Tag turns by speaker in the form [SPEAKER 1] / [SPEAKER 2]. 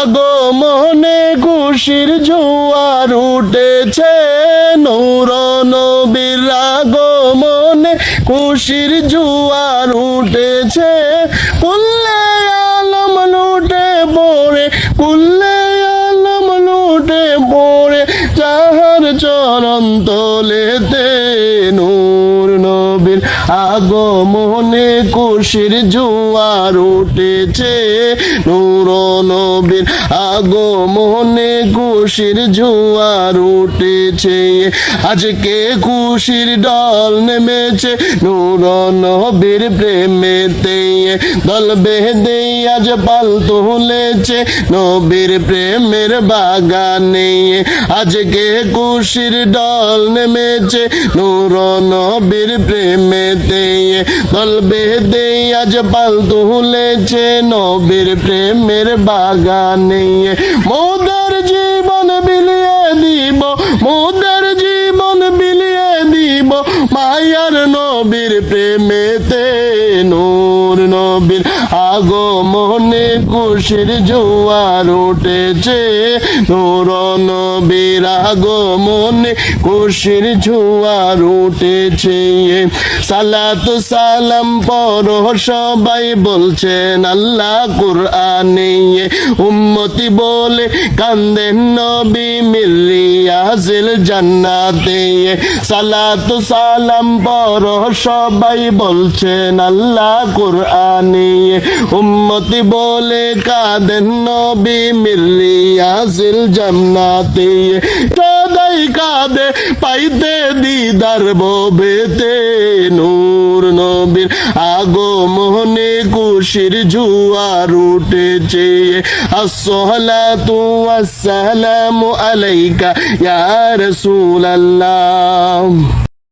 [SPEAKER 1] আগমনে খুশির জোয়ার উঠেছে, নূর নবীর আগমনে খুশির জোয়ার উঠেছে। কুল্লে আলম লুটে পড়ে, কুল্লে আলম লুটে পড়ে যাহার চরণ তলেতে, নূর নবীর আগমনে খুশির জোয়ার উঠেছে, নূর নবীর আগমনে খুশির জোয়ার উঠেছে। আজকে খুশির ঢল নেমেছে নূর নবীর প্রেমেতে, দল বেঁধে আজ পাল তুলেছে নবীর প্রেমের বাগানে। আজকে খুশির ঢল নেমেছে নূর নবীর প্রেমেতে, দল বেঁধে আজ পাল তুলেছে নবীর প্রেমের বাগানে। মোদের জীবন বিলিয়ে দিব, মোদের জীবন বিলিয়ে দিব মায়ার নবীর প্রেমেতে, নূর নবীর আগমনে খুশির জোয়ার উঠেছে, নূর নবীর আগমনে খুশির জোয়ার উঠেছে। সালাত সালাম পড়ো সবাই বলছেন আল্লাহ কুরআনে, উম্মতি বলে কান্দেন নবী মিলিয়াজিল জান্নাতে। সালাত সালাম পড়ো সবাই বলছেন আল্লাহ কুরআনে, উম্মতি বলে কাঁদেন নবী মিলিয়াজিল জান্নাতে। সদাই কাঁদে পাইতে দিদার ববেতে, নূর নবীর আগমনে খুশির জোয়ার উঠেছে। আসসালাতু ওয়াসসালামু আলাইকা ইয়া রাসূলাল্লাহ।